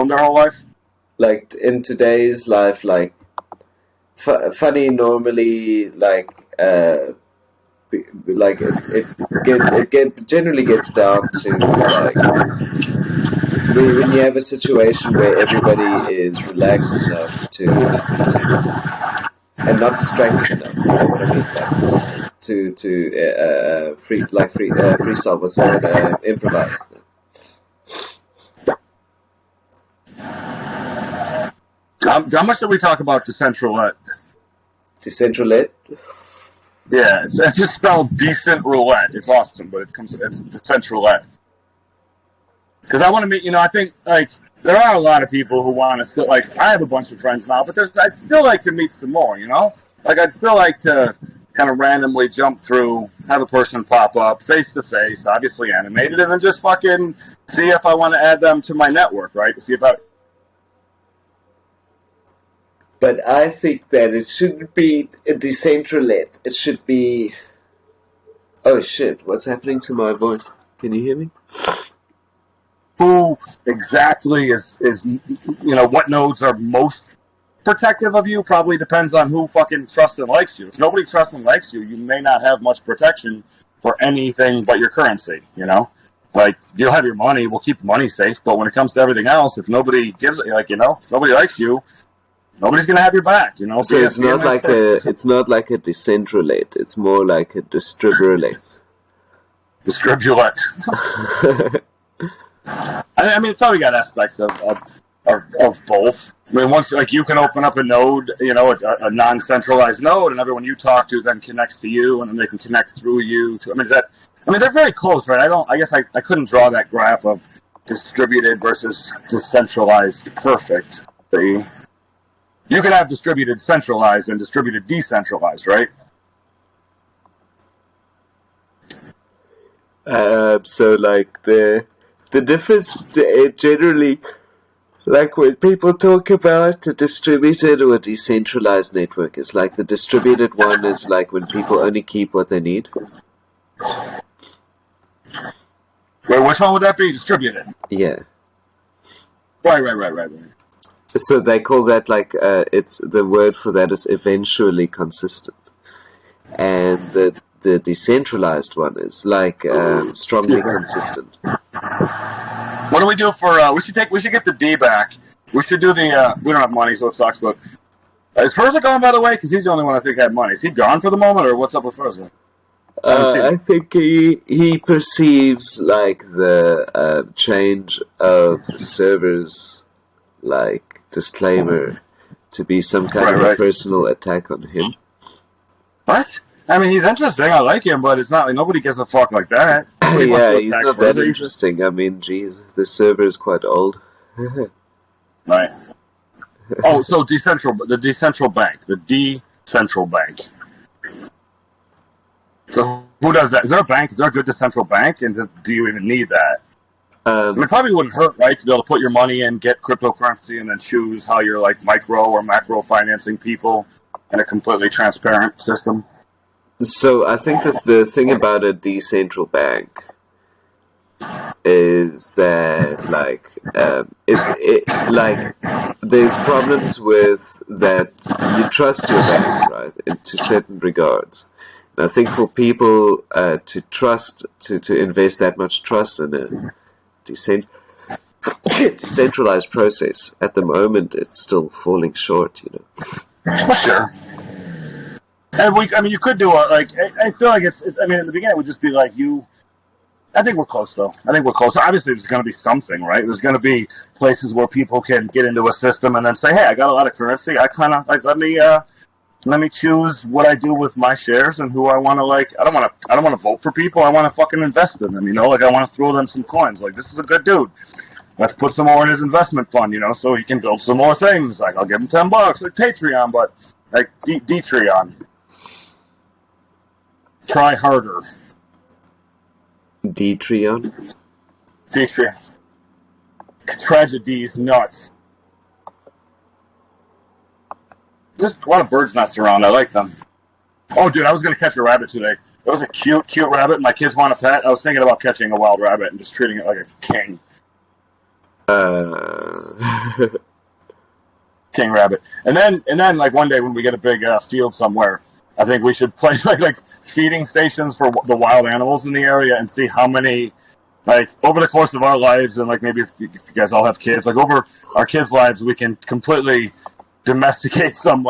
their whole life? Like in today's life, like funny normally, like it generally gets down to like when you have a situation where everybody is relaxed enough to and not distracted enough. You know what I mean? Like to freestyle. What's the word? Improvise. How much did we talk about decentralized? Decentralized? Yeah, it's just spelled decent roulette. It's awesome, but it's decentralized. Because I want to meet, I think, like, there are a lot of people who want to still, like, I have a bunch of friends now, but I'd still like to meet some more, Like, I'd still like to kind of randomly jump through, have a person pop up, face-to-face, obviously animated, and then just fucking see if I want to add them to my network, right? To see if I... But I think that it shouldn't be a decentralized. It should be... Oh, shit. What's happening to my voice? Can you hear me? Who exactly is what nodes are most protective of you probably depends on who fucking trusts and likes you. If nobody trusts and likes you, you may not have much protection for anything but your currency, Like, you'll have your money, we'll keep the money safe, but when it comes to everything else, if nobody gives it, if nobody likes you, nobody's gonna have your back, So it's not like a decentralized, it's more like a distributed. Distributed. I mean, it's probably got aspects of both. I mean, once, like, you can open up a node, a non-centralized node, and everyone you talk to then connects to you, and then they can connect through you. They're very close, right? I couldn't draw that graph of distributed versus decentralized perfectly. You can have distributed centralized and distributed decentralized, right? So, like, the difference generally, like when people talk about a distributed or a decentralized network, is like the distributed one is like when people only keep what they need. Wait, which one would that be? Distributed? Yeah. Right. So they call that like, it's the word for that is eventually consistent. And the decentralized one is like strongly consistent. What do we do for? We should get the D back. We should do the. We don't have money, so it sucks. But is Furza gone, by the way? Because he's the only one I think had money. Is he gone for the moment, or what's up with Furza? I think he perceives like the change of the servers, like disclaimer, to be some kind of a personal attack on him. What? I mean, he's interesting. I like him, but it's not like nobody gives a fuck like that. Yeah, he's not that interesting. I mean, geez, the server is quite old. Right. Oh, so the decentral bank. So who does that? Is there a bank? Is there a good decentral bank? And do you even need that? It probably wouldn't hurt, right, to be able to put your money in, get cryptocurrency, and then choose how you're like micro or macro financing people in a completely transparent system. So I think that the thing about a decentral bank is that there's problems with that you trust your banks, right, to certain regards. And I think for people to trust to invest that much trust in a decentralized process at the moment, it's still falling short, Sure. And you could do I feel like it's in the beginning it would just be like I think we're close, though. Obviously, there's going to be something, right? There's going to be places where people can get into a system and then say, hey, I got a lot of currency. I kind of, let me choose what I do with my shares and who I want to, I don't want to vote for people. I want to fucking invest in them, I want to throw them some coins. Like, this is a good dude. Let's put some more in his investment fund, so he can build some more things. Like, I'll give him $10, like Patreon, but like Patreon. Try harder. Patreon? Patreon. Tragedies nuts. There's a lot of birds nests around. I like them. Oh, dude, I was going to catch a rabbit today. It was a cute rabbit. My kids want a pet. I was thinking about catching a wild rabbit and just treating it like a king. King rabbit. And then like one day when we get a big field somewhere, I think we should place like feeding stations for the wild animals in the area and see how many, like over the course of our lives, and like maybe if you guys all have kids, like over our kids' lives, we can completely domesticate some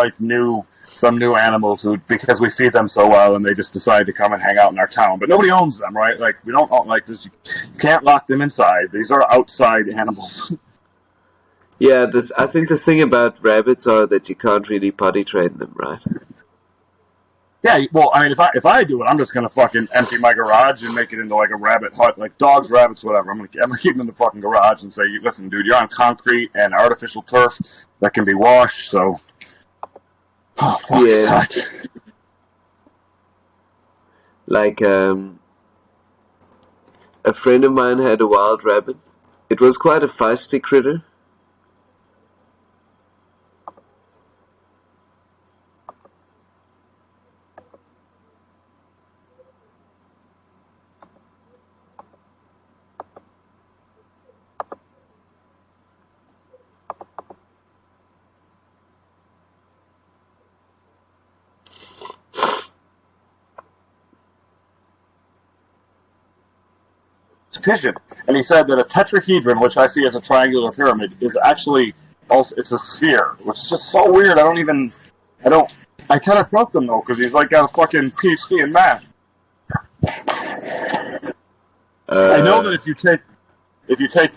new animals who, because we feed them so well and they just decide to come and hang out in our town. But nobody owns them, right? Like we don't own, like this. You can't lock them inside. These are outside animals. Yeah, I think the thing about rabbits are that you can't really potty train them, right? Yeah, well, I mean, if I do it, I'm just gonna fucking empty my garage and make it into like a rabbit hut, like dogs, rabbits, whatever. I'm gonna keep them in the fucking garage and say, listen, dude, you're on concrete and artificial turf that can be washed, so. Oh fuck that. Like a friend of mine had a wild rabbit. It was quite a feisty critter. And he said that a tetrahedron, which I see as a triangular pyramid, is actually also, it's a sphere, which is just so weird. I kind of trust him though, because he's like got a fucking PhD in math. I know that if you take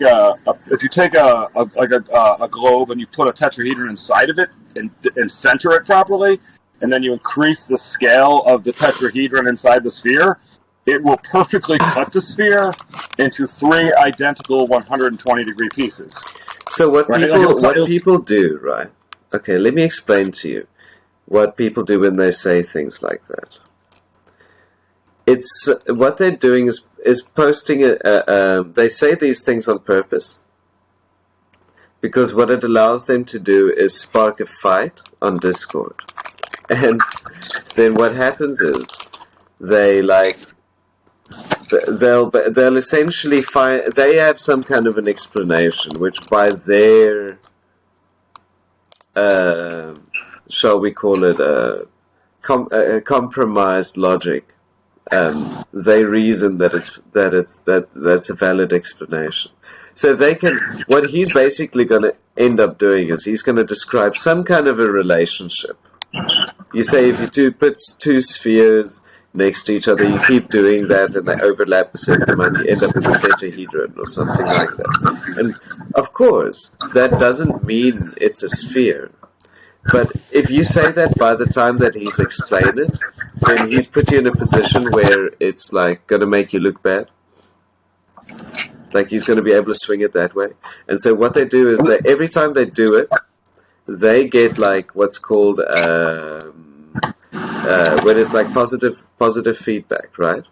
a globe and you put a tetrahedron inside of it and center it properly, and then you increase the scale of the tetrahedron inside the sphere, it will perfectly cut the sphere into 3 identical 120-degree pieces. So what people do, right? Okay, let me explain to you what people do when they say things like that. It's what they're doing is posting they say these things on purpose because what it allows them to do is spark a fight on Discord, and then what happens is they'll essentially find they have some kind of an explanation which by their shall we call it a compromised logic, they reason that's a valid explanation. So they can, what he's basically going to end up doing is he's going to describe some kind of a relationship. You say if you put 2 spheres next to each other, you keep doing that and they overlap a certain amount, you end up with a tetrahedron or something like that. And of course, that doesn't mean it's a sphere. But if you say that by the time that he's explained it, then he's put you in a position where it's like going to make you look bad. Like he's going to be able to swing it that way. And so what they do is that every time they do it, they get like what's called when it's like positive feedback, right?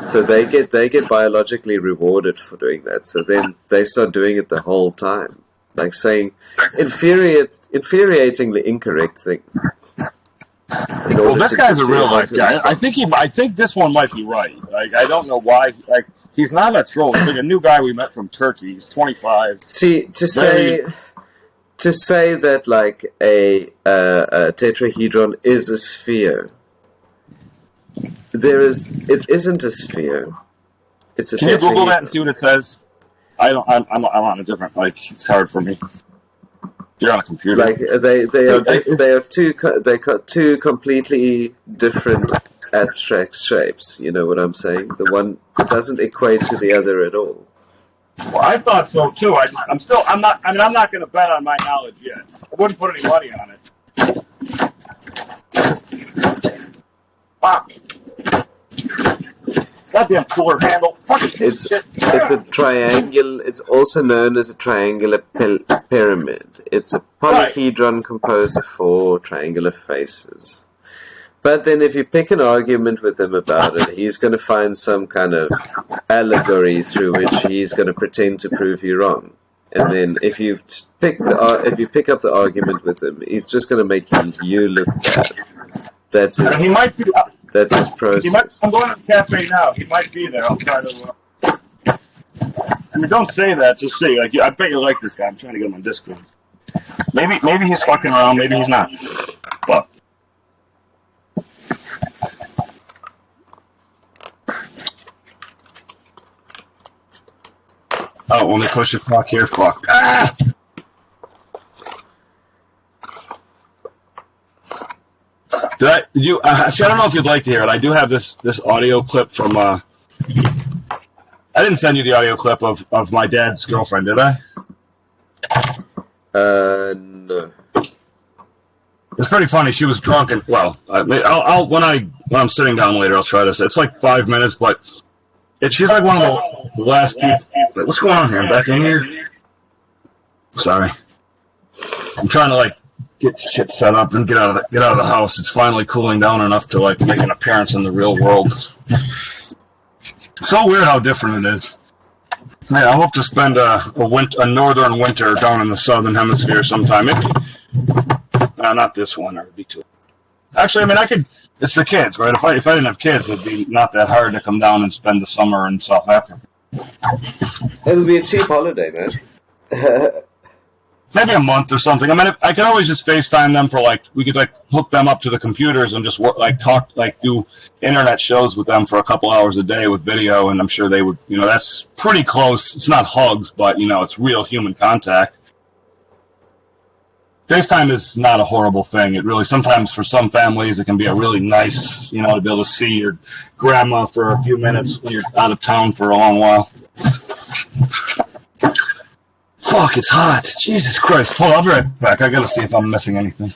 So they get biologically rewarded for doing that. So then they start doing it the whole time, like saying infuriatingly incorrect things. Well, this guy's a real life guy. I think this one might be right. Like I don't know why. Like he's not a troll. He's like a new guy we met from Turkey. He's 25. See, to say that like a tetrahedron is a sphere, it isn't a sphere. It's a. Can you Google that and see what it says? I'm on a different. Like it's hard for me. You're on a computer. Like they got 2 completely different abstract shapes. You know what I'm saying? The one doesn't equate to the other at all. Well, I thought so too. I'm not going to bet on my knowledge yet. I wouldn't put any money on it. Fuck. Goddamn cooler handle. It's a triangle. It's also known as a triangular pyramid. It's a polyhedron composed of 4 triangular faces. But then if you pick an argument with him about it, he's going to find some kind of allegory through which he's going to pretend to prove you wrong. And then if you pick up the argument with him, he's just going to make you look bad. That's his. He might be. That's his process. I'm going to the cafe now. He might be there. I'll try to. I mean, don't say that. Just say like, I bet you like this guy. I'm trying to get him on Discord. Maybe he's fucking around. Maybe he's not. But oh, when they push the clock here, fuck. Ah! Did you? See, I don't know if you'd like to hear it. I do have this audio clip from. I didn't send you the audio clip of my dad's girlfriend, did I? No. It's pretty funny. She was drunk and I'll when I'm sitting down later, I'll try this. It's like 5 minutes, but she's like one of the last people. What's going on here? I'm back in here. Sorry, I'm trying to like get shit set up and get out of the house. It's finally cooling down enough to like make an appearance in the real world. So weird how different it is. Yeah, I hope to spend a northern winter down in the southern hemisphere sometime. Maybe, not this one. Or it'd be too. Actually, I mean, I could. It's for kids, right? If I didn't have kids, it'd be not that hard to come down and spend the summer in South Africa. It'll be a cheap holiday, man. Maybe a month or something. I mean, I could always just FaceTime them for like, we could like hook them up to the computers and just work, like talk, like do internet shows with them for a couple hours a day with video, and I'm sure they would, that's pretty close. It's not hugs, but it's real human contact. FaceTime is not a horrible thing. It really, sometimes for some families, it can be a really nice, to be able to see your grandma for a few minutes when you're out of town for a long while. Fuck, it's hot. Jesus Christ. Hold on, I'll be right back. I gotta see if I'm missing anything.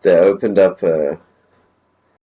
They opened up a